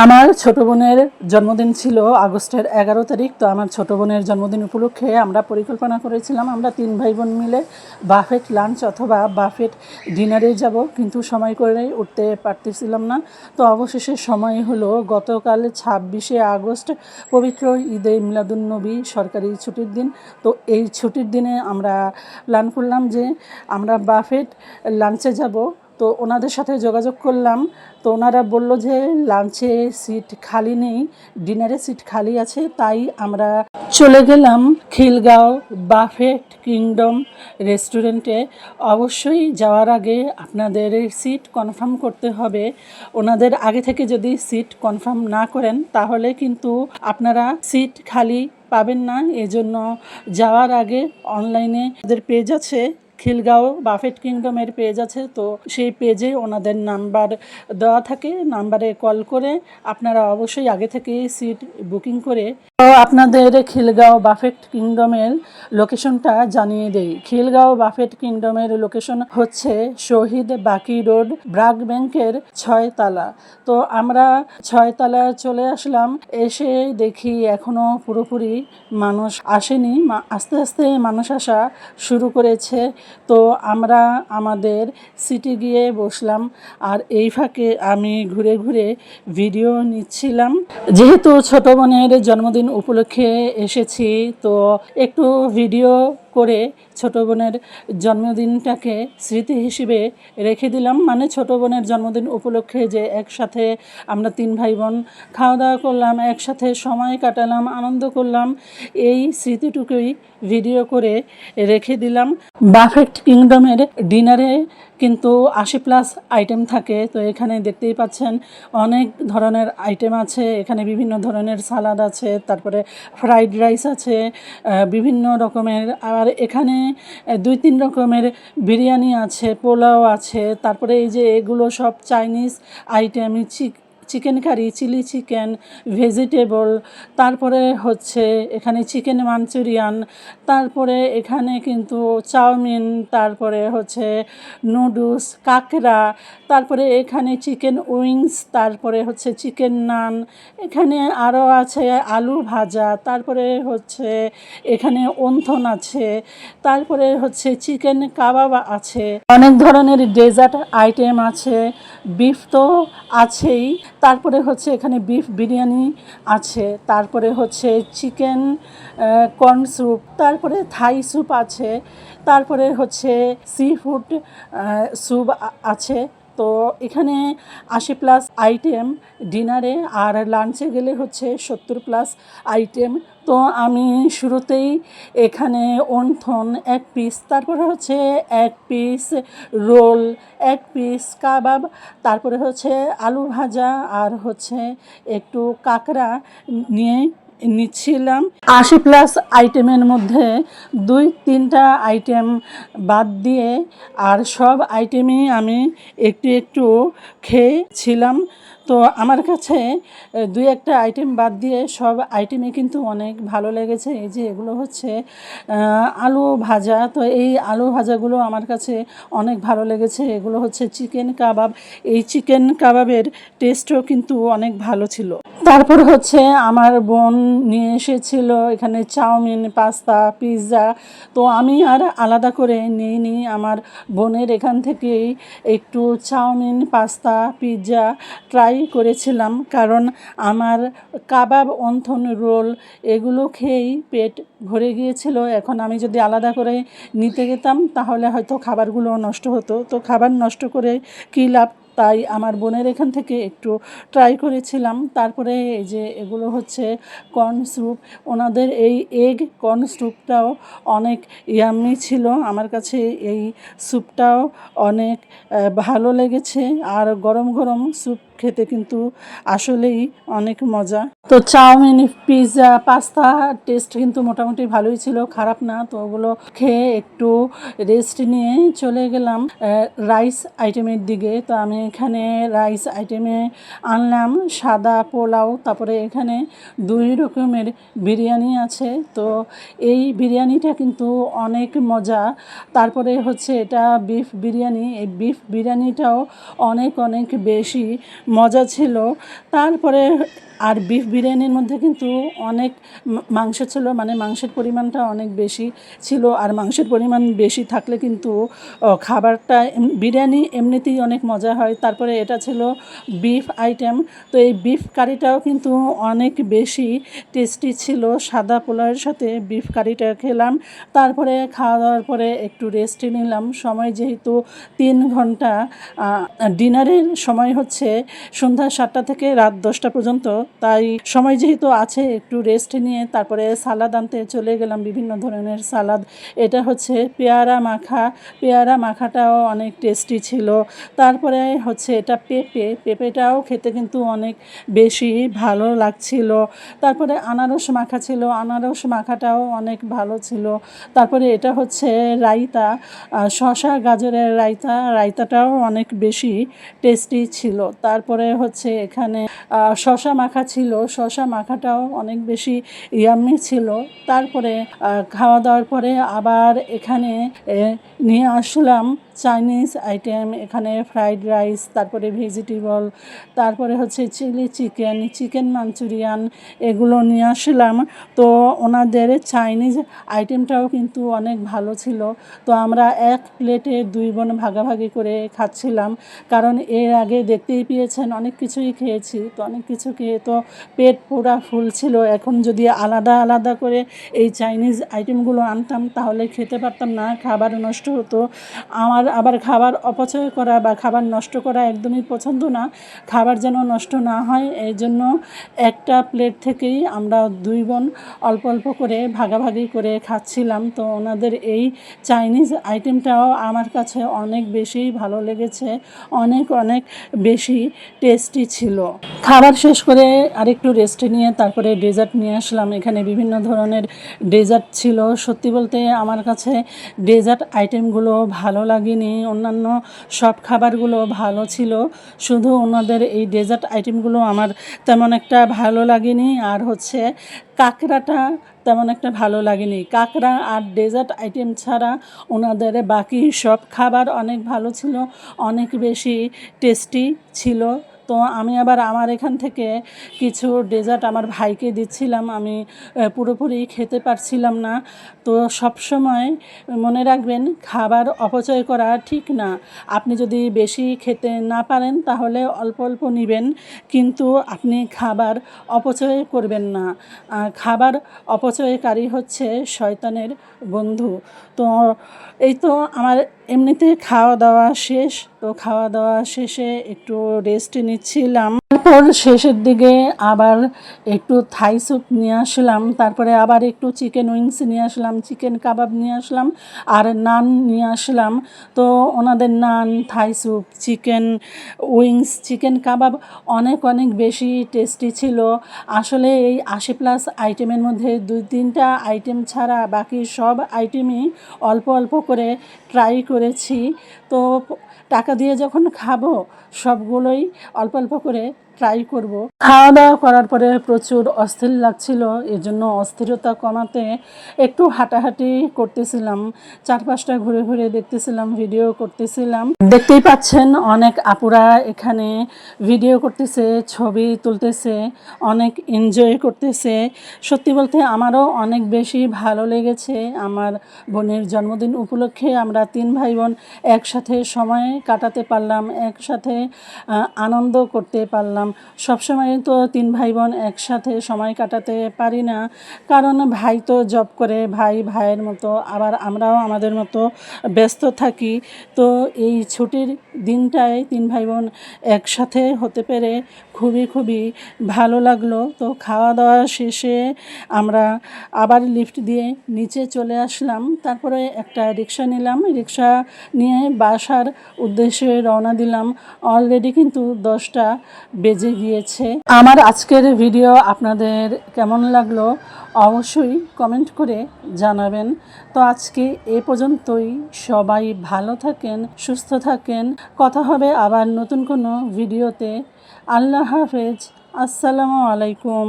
আমার ছোট বোনের জন্মদিন ছিল আগস্টের 11 তারিখ। তো আমার ছোট বোনের জন্মদিন উপলক্ষে আমরা পরিকল্পনা করেছিলাম আমরা 3 ভাই বোন মিলে বাফেট লাঞ্চ অথবা বাফেট ডিনারে যাব, কিন্তু সময় করে উঠতে পারতেছিলাম না। তো অবশেষে সময় হলো গতকাল 26শে আগস্ট, পবিত্র ঈদে মিলাদুন্নবী, সরকারি ছুটির দিন। তো এই ছুটির দিনে আমরা প্ল্যান করলাম যে আমরা বাফেট লাঞ্চে যাব। তো ওনাদের সাথে যোগাযোগ করলাম, তো ওনারা বলল যে লাঞ্চে সিট খালি নেই, ডিনারে সিট খালি আছে। তাই আমরা চলে গেলাম খিলগাঁও বাফেট কিংডম রেস্টুরেন্টে। অবশ্যই যাওয়ার আগে আপনাদের সিট কনফার্ম করতে হবে। ওনাদের আগে থেকে যদি সিট কনফার্ম না করেন তাহলে কিন্তু আপনারা সিট খালি পাবেন না। এজন্য যাওয়ার আগে অনলাইনে ওদের পেজ আছে, খিলগাঁও বাফেট কিংডমের পেজ আছে, তো সেই পেজে ওনাদের নাম্বার দেওয়া থাকে। নাম্বারে কল করে আপনারা অবশ্যই আগে থেকে সিট বুকিং করে। তো আপনাদের খিলগাঁও বাফেট কিংডমের লোকেশনটা জানিয়ে দেই। খিলগাঁও বাফেট কিংডমের লোকেশন হচ্ছে শহীদ বাকি রোড, ব্রাক ব্যাংকের 6 তলা। তো আমরা 6 তলা চলে আসলাম। এসে দেখি এখনো পুরোপুরি মানুষ আসেনি, আস্তে আস্তে মানুষ আসা শুরু করেছে। তো আমরা আমাদের সিটে গিয়ে বসলাম, আর এই ফাঁকে আমি ঘুরে ঘুরে ভিডিও নিচ্ছিলাম। যেহেতু ছোট বোনের জন্মদিন উপলক্ষে এসেছি, তো একটু ভিডিও করে ছোট বোনের জন্মদিনটাকে স্মৃতি হিসেবে রেখে দিলাম। মানে ছোট বোনের জন্মদিন উপলক্ষে যে একসাথে আমরা 3 ভাই বোন খাওয়া দাওয়া করলাম, একসাথে সময় কাটালাম, আনন্দ করলাম, এই স্মৃতিটুকুই ভিডিও করে রেখে দিলাম। বাফেট কিংডমের ডিনারে কিন্তু 80+ আইটেম থাকে। তো এখানে দেখতেই পাচ্ছেন অনেক ধরনের আইটেম আছে। এখানে বিভিন্ন ধরনের সালাদ আছে, তারপরে ফ্রাইড রাইস আছে, বিভিন্ন রকমের, আর এখানে 2-3 রকমের বিরিয়ানি আছে, পোলাও আছে। তারপরে এই যে এগুলো সব Chinese item, chicken curry, chilli chicken, vegetable, তারপরে হচ্ছে এখানে চিকেন মাঞ্চুরিয়ান, তারপরে এখানে কিন্তু চাউমিন, তারপরে হচ্ছে নুডলস, কাঁকড়া, তারপরে এখানে চিকেন উইংস, তারপরে হচ্ছে চিকেন নান, এখানে আরও আছে আলু ভাজা, তারপরে হচ্ছে এখানে অন্থন আছে, তারপরে হচ্ছে চিকেন কাবাব আছে, অনেক ধরনের ডেজার্ট আইটেম আছে, বিফ তো আছেই, তারপরে হচ্ছে এখানে বিফ বিরিয়ানি আছে, তারপরে হচ্ছে চিকেন কর্ন স্যুপ, তারপরে থাই স্যুপ আছে, তারপরে হচ্ছে সি ফুড স্যুপ আছে। তো এখানে 80+ আইটেম ডিনারে, আর লাঞ্চে গেলে হচ্ছে 70+ আইটেম। তো আমি শুরুতেই এখানে অন্থন 1 পিস, তারপরে হচ্ছে 1 পিস রোল, 1 পিস কাবাব, তারপরে হচ্ছে আলু ভাজা, আর হচ্ছে একটু কাঁকড়া নিয়ে নিচ্ছিলাম। 80+ আইটেমের মধ্যে 2-3টা আইটেম বাদ দিয়ে আর সব আইটেমই আমি একটু একটু খেয়েছিলাম। তো আমার কাছে 2-1টা আইটেম বাদ দিয়ে সব আইটেমই কিন্তু অনেক ভালো লেগেছে। এই যে এগুলো হচ্ছে আলু ভাজা, তো এই আলু ভাজাগুলো আমার কাছে অনেক ভালো লেগেছে। এগুলো হচ্ছে চিকেন কাবাব, এই চিকেন কাবাবের টেস্টও কিন্তু অনেক ভালো ছিল। তারপর হচ্ছে আমার বোন নিয়ে এসেছিল এখানে চাউমিন, পাস্তা, পিৎজা। তো আমি আর আলাদা করে নিইনি, আমার বোনের এখান থেকেই একটু চাউমিন, পাস্তা, পিৎজা ট্রাই করেছিলাম, কারণ আমার কাবাব, অন্থন, রোল এগুলো খেয়েই পেট ভরে গিয়েছিল। এখন আমি যদি আলাদা করে নিতে যেতাম তাহলে হয়তো খাবারগুলো নষ্ট হতো। তো খাবার নষ্ট করে কী লাভ, তাই আমার বোনের এখান থেকে একটু ট্রাই করেছিলাম। তারপরে এই যে এগুলো হচ্ছে কর্ন স্যুপ, ওনাদের এই এগ কর্ন স্যুপটাও অনেক ইয়াম্মি ছিল। আমার কাছে এই স্যুপটাও অনেক ভালো লেগেছে, আর গরম গরম স্যুপ খেতে কিন্তু আসলেই অনেক মজা। তো চাউমিন, পিৎজা, পাস্তা টেস্ট কিন্তু মোটামুটি ভালোই ছিল, খারাপ না। তো ওগুলো খেয়ে একটু রেস্ট নিয়ে চলে গেলাম রাইস আইটেমের দিকে। তো আমি এখানে রাইস আইটেমে আনলাম সাদা পোলাও, তারপরে এখানে 2 রকমের বিরিয়ানি আছে। তো এই বিরিয়ানিটা কিন্তু অনেক মজা। তারপরে হচ্ছে এটা বিফ বিরিয়ানি, এই বিফ বিরিয়ানিটাও অনেক অনেক বেশি মজা ছিল। তারপরে আর বিফ বিরিয়ানির মধ্যে কিন্তু অনেক মাংস ছিল, মানে মাংসের পরিমাণটা অনেক বেশি ছিল। আর মাংসের পরিমাণ বেশি থাকলে কিন্তু খাবারটা বিরিয়ানি এমনিতেই অনেক মজা হয়। তারপরে এটা ছিল বিফ আইটেম। তো এই বিফ কারিটাও কিন্তু অনেক বেশি টেস্টি ছিল। সাদা পোলাওয়ের সাথে বিফ কারিটা খেলাম। তারপরে খাওয়া দাওয়ার পরে একটু রেস্ট নিলাম। সময় যেহেতু 3 ঘন্টা, ডিনারের সময় হচ্ছে সন্ধ্যা 7টা থেকে রাত 10টা পর্যন্ত, তাই সময় যেহেতু আছে একটু রেস্ট নিয়ে তারপরে সালাদ আনতে চলে গেলাম, বিভিন্ন ধরনের সালাদ। এটা হচ্ছে পেয়ারা মাখা, পেয়ারা মাখাটাও অনেক টেস্টি ছিল। তারপরে হচ্ছে এটা পেঁপেটাও খেতে কিন্তু অনেক বেশি ভালো লাগছিল। তারপরে আনারস মাখা ছিল, আনারস মাখাটাও অনেক ভালো ছিল। তারপরে এটা হচ্ছে রায়তা, শসা গাজরের রায়তা, রায়তাটাও অনেক বেশি টেস্টি ছিল। তারপরে হচ্ছে এখানে শসা মাখা ছিল, শসা মাখাটাও অনেক বেশি ইয়াম্মি ছিল। তারপরে খাওয়া দাওয়ার পরে আবার এখানে নিয়ে আসলাম চাইনিজ আইটেম। এখানে ফ্রাইড রাইস, তারপরে ভেজিটেবল, তারপরে হচ্ছে চিলি চিকেন, চিকেন মাঞ্চুরিয়ান, এগুলো নিয়ে আসলাম। তো ওনাদের চাইনিজ আইটেমটাও কিন্তু অনেক ভালো ছিল। তো আমরা এক প্লেটে 2 বোন ভাগাভাগি করে খাচ্ছিলাম, কারণ এর আগে দেখতেই পেয়েছেন অনেক কিছুই খেয়েছি। তো অনেক কিছু খেয়ে তো পেট পুরা ফুল ছিল। এখন যদি আলাদা আলাদা করে এই চাইনিজ আইটেমগুলো আনতাম তাহলে খেতে পারতাম না, খাবার নষ্ট হতো। আমার আবার খাবার অপচয় করা বা খাবার নষ্ট করা একদমই পছন্দ না। খাবার যেন নষ্ট না হয়, এই জন্য একটা প্লেট থেকেই আমরা 2 বোন অল্প অল্প করে ভাগাভাগি করে খাচ্ছিলাম। তো ওনাদের এই চাইনিজ আইটেমটাও আমার কাছে অনেক বেশি ভালো লেগেছে, অনেক অনেক বেশি টেস্টি ছিল। খাবার শেষ করে আরেকটু রেস্ট নিয়ে তারপরে ডেজার্ট নিয়ে আসলাম। এখানে বিভিন্ন ধরনের ডেজার্ট ছিল। সত্যি বলতে আমার কাছে ডেজার্ট আইটেমগুলো ভালো লাগেনি, অন্যান্য সব খাবারগুলো ভালো ছিল, শুধু ওনাদের এই ডেজার্ট আইটেমগুলো আমার তেমন একটা ভালো লাগেনি। আর হচ্ছে কাঁকড়াটা তেমন একটা ভালো লাগেনি। কাঁকড়া আর ডেজার্ট আইটেম ছাড়া ওনাদের বাকি সব খাবার অনেক ভালো ছিল, অনেক বেশি টেস্টি ছিল। তো আমি আবার আমার এখান থেকে কিছু ডেজার্ট আমার ভাইকে দিচ্ছিলাম, আমি পুরোপুরি খেতে পারছিলাম না। তো সবসময় মনে রাখবেন, খাবার অপচয় করা ঠিক না। আপনি যদি বেশি খেতে না পারেন তাহলে অল্প অল্প নেবেন, কিন্তু আপনি খাবার অপচয় করবেন না। খাবার অপচয়কারী হচ্ছে শয়তানের বন্ধু। তো এই তো আমার এমনিতে খাওয়া দাওয়া শেষ। তো খাওয়া দাওয়া শেষে একটু রেস্ট নিচ্ছিলাম। তারপর শেষের দিকে আবার একটু থাই স্যুপ নিয়ে আসলাম, তারপরে আবার একটু চিকেন উইংস নিয়ে আসলাম, চিকেন কাবাব নিয়ে আসলাম, আর নান নিয়ে আসলাম। তো ওনাদের naan, Thai soup, chicken wings, chicken kebab অনেক অনেক বেশি টেস্টি ছিল। আসলে এই 80+ আইটেমের মধ্যে 2-3টা আইটেম ছাড়া বাকি সব আইটেমই অল্প অল্প করে ট্রাই করেছি। তো টাকা দিয়ে যখন খাবো সবগুলোই অল্প অল্প করে ট্রাই করব। খাওয়া দাওয়া করার পরে প্রচুর অস্থির লাগছিল, এর জন্য অস্থিরতা কমাতে একটু হাঁটাহাঁটি করতেছিলাম, চারপাশটা ঘুরে ঘুরে দেখতেছিলাম, ভিডিও করতেছিলাম। দেখতেই পাচ্ছেন অনেক আপুরা এখানে ভিডিও করতেছে, ছবি তুলতেছে, অনেক এনজয় করতেছে। সত্যি বলতে আমারও অনেক বেশি ভালো লেগেছে। আমার বোনের জন্মদিন উপলক্ষে আমরা 3 ভাই বোন একসাথে সময় কাটাতে পারলাম, একসাথে আনন্দ করতে পারলাম। সবসময় তো 3 ভাই বোন একসাথে সময় কাটাতে পারি না, কারণ ভাই তো জব করে, ভাই ভাইয়ের মতো, আবার আমরাও আমাদের মতো ব্যস্ত থাকি। তো এই ছুটির দিনটায় 3 ভাই বোন একসাথে হতে পেরে খুবই খুবই ভালো লাগলো। তো খাওয়া দাওয়া শেষে আমরা আবার লিফট দিয়ে নিচে চলে আসলাম। তারপরে একটা রিক্সা নিলাম, রিক্সা নিয়ে বাসার উদ্দেশ্যে রওনা দিলাম। অলরেডি কিন্তু 10টা বেজে বেজে গিয়েছে। আমার আজকের ভিডিও আপনাদের কেমন লাগলো অবশ্যই কমেন্ট করে জানাবেন। তো আজকে এ পর্যন্তই। সবাই ভালো থাকেন, সুস্থ থাকেন। কথা হবে আবার নতুন কোনো ভিডিওতে। আল্লাহ হাফেজ। আসসালামু আলাইকুম।